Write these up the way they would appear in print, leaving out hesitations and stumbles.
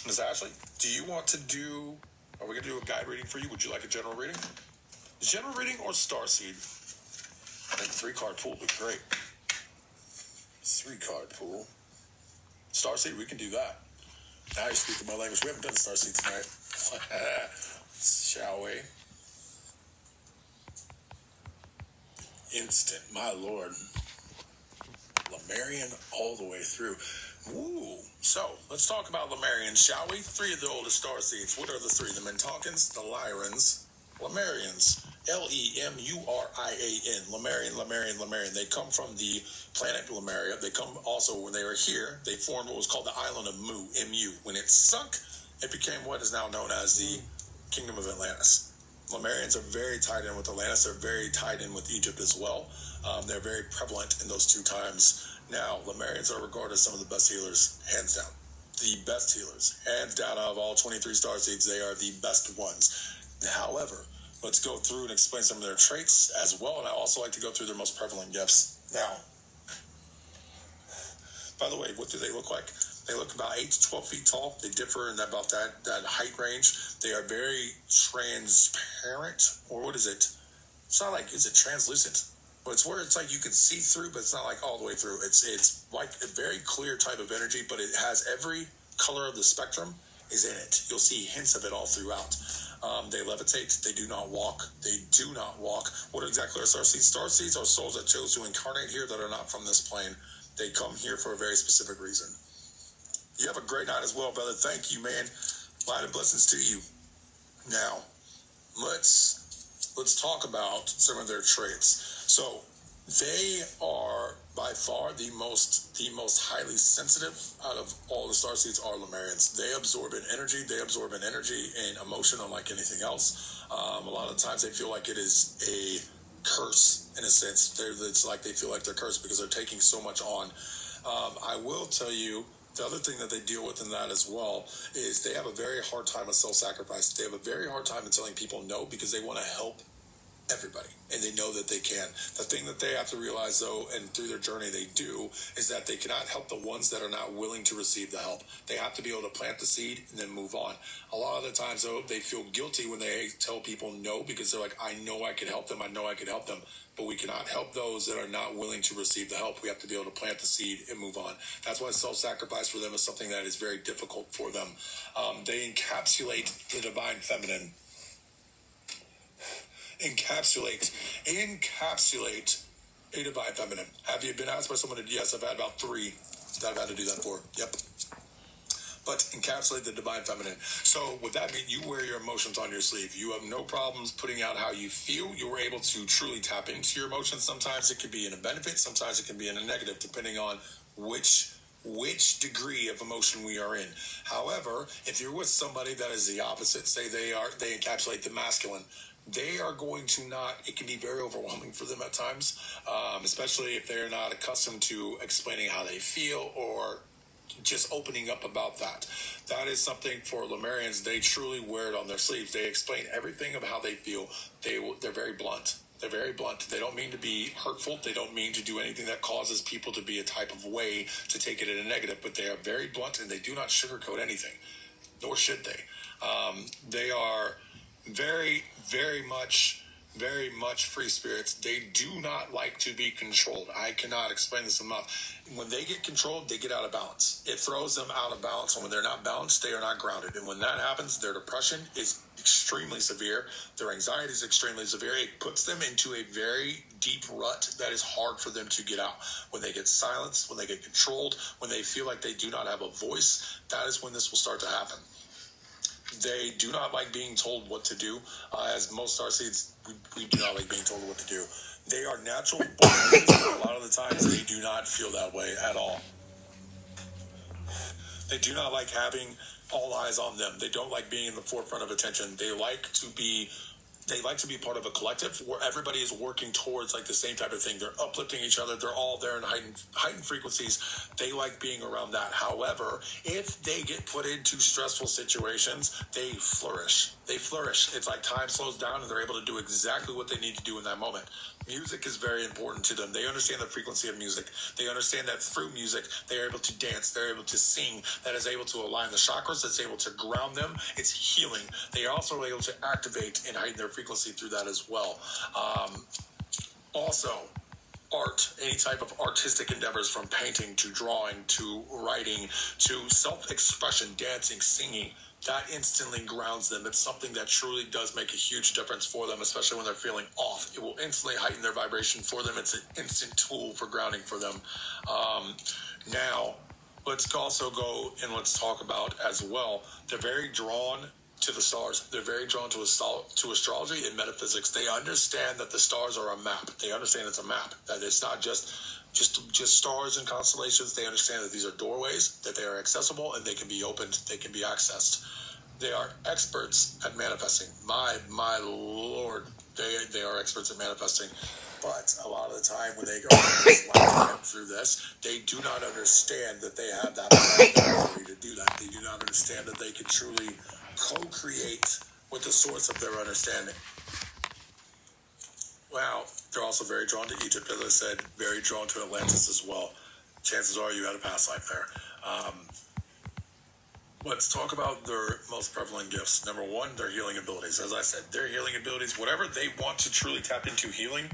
Ms. Ashley, do you want to do, are we going to do a guide reading for you? Would you like a general reading? General reading or starseed? I think 3-card pool would be great. 3-card pool. Starseed, we can do that. Now you're speaking my language. We haven't done a starseed tonight. Shall we? Instant, my lord. Lemurian all the way through. Ooh. So, let's talk about Lemurians, shall we? 3 of the oldest starseeds. What are the 3? The Mintalkans, the Lyrans, Lemurians. Lemurian. Lemurian. They come from the planet Lemuria. They come also, when they were here, they formed what was called the island of Mu, M-U. When it sunk, it became what is now known as the Kingdom of Atlantis. Lemurians are very tied in with Atlantis. They're very tied in with Egypt as well. They're very prevalent in those 2 times. Now, Lemurians are regarded as some of the best healers, hands down. The best healers. Hands down, out of all 23 starseeds, they are the best ones. However, let's go through and explain some of their traits as well, and I also like to go through their most prevalent gifts. Now, by the way, what do they look like? They look about 8 to 12 feet tall. They differ in about that height range. They are very transparent, or what is it? It's not like, is it translucent? But it's where it's like you can see through, but it's not like all the way through. It's like a very clear type of energy, but it has every color of the spectrum is in it. You'll see hints of it all throughout. They levitate. They do not walk. They do not walk. What exactly are starseeds? Starseeds are souls that chose to incarnate here that are not from this plane. They come here for a very specific reason. You have a great night as well, brother. Thank you, man. Light and blessings to you. Now, let's talk about some of their traits. So, they are by far the most highly sensitive out of all the starseeds are Lemurians. They absorb in energy. They absorb in energy and emotion unlike anything else. A lot of times they feel like it is a curse in a sense. It's like they feel like they're cursed because they're taking so much on. I will tell you, the other thing that they deal with in that as well is they have a very hard time with self-sacrifice. They have a very hard time in telling people no because they want to help everybody, and they know that they can. The thing that they have to realize, though, and through their journey they do, is that they cannot help the ones that are not willing to receive the help. They have to be able to plant the seed and then move on. A lot of the times, though, they feel guilty when they tell people no because they're like, I know I could help them. I know I could help them. But we cannot help those that are not willing to receive the help. We have to be able to plant the seed and move on. That's why self-sacrifice for them is something that is very difficult for them. They encapsulate the divine feminine. Encapsulate a divine feminine. Have you been asked by someone to? Yes, I've had about 3 that I've had to do that for. Yep. But encapsulate the divine feminine. So what that means, you wear your emotions on your sleeve. You have no problems putting out how you feel. You're able to truly tap into your emotions. Sometimes it can be in a benefit. Sometimes it can be in a negative, depending on which degree of emotion we are in. However, if you're with somebody that is the opposite, say they encapsulate the masculine, they are going to not, it can be very overwhelming for them at times, especially if they're not accustomed to explaining how they feel or just opening up about that. That is something for Lemurians. They truly wear it on their sleeves. They explain everything of how they feel. They're very blunt. They're very blunt. They don't mean to be hurtful. They don't mean to do anything that causes people to be a type of way to take it in a negative, but they are very blunt and they do not sugarcoat anything, nor should they. They are very, very much free spirits. They do not like to be controlled. I cannot explain this enough. When they get controlled, they get out of balance. It throws them out of balance. And when they're not balanced, they are not grounded. And when that happens, their depression is extremely severe. Their anxiety is extremely severe. It puts them into a very deep rut that is hard for them to get out. When they get silenced, when they get controlled, when they feel like they do not have a voice, that is when this will start to happen. They do not like being told what to do. As most starseeds, we do not like being told what to do. They are natural born leaders, but a lot of the times they do not feel that way at all. They do not like having all eyes on them. They don't like being in the forefront of attention. They like to be part of a collective where everybody is working towards like the same type of thing. They're uplifting each other. They're all there in heightened frequencies. They like being around that. However, if they get put into stressful situations, they flourish. It's like time slows down and they're able to do exactly what they need to do in that moment. Music is very important to them. They understand the frequency of music. They understand that through music, they're able to dance, they're able to sing, that is able to align the chakras, that's able to ground them. It's healing. They are also able to activate and heighten their frequency through that as well. Also, art, any type of artistic endeavors, from painting to drawing to writing to self-expression, dancing, singing, that instantly grounds them. It's something that truly does make a huge difference for them, especially when they're feeling off. It will instantly heighten their vibration for them. It's an instant tool for grounding for them. Now, let's also go and let's talk about as well, they're very drawn to the stars. They're very drawn to astrology and metaphysics. They understand that the stars are a map. They understand it's a map, that it's not just stars and constellations. They understand that these are doorways, that they are accessible and they can be opened, they can be accessed. They are experts at manifesting. My Lord, they are experts at manifesting. But a lot of the time when they go through this, they do not understand that they have that ability to do that. They do not understand that they can truly co-create with the source of their understanding. Well, they're also very drawn to Egypt, as I said, very drawn to Atlantis as well. Chances are you had a past life there. Let's talk about their most prevalent gifts. Number one, their healing abilities. As I said, their healing abilities, whatever they want to truly tap into healing,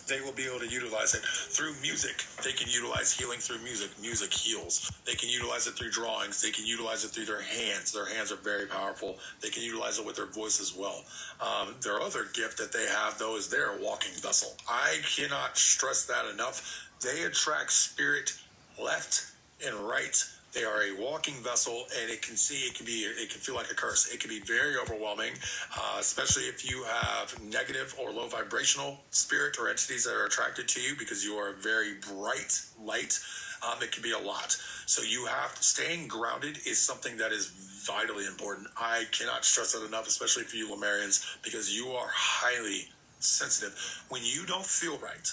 they will be able to utilize it through music. They can utilize healing through music. Music heals. They can utilize it through drawings. They can utilize it through their hands. Their hands are very powerful. They can utilize it with their voice as well. Their other gift that they have, though, is their walking vessel. I cannot stress that enough. They attract spirit left and right. They are a walking vessel, and it can feel like a curse. It can be very overwhelming, especially if you have negative or low vibrational spirit or entities that are attracted to you, because you are a very bright light. It can be a lot. So staying grounded is something that is vitally important. I cannot stress that enough, especially for you Lemurians, because you are highly sensitive. When you don't feel right,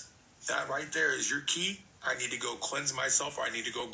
that right there is your key. I need to go cleanse myself, or I need to go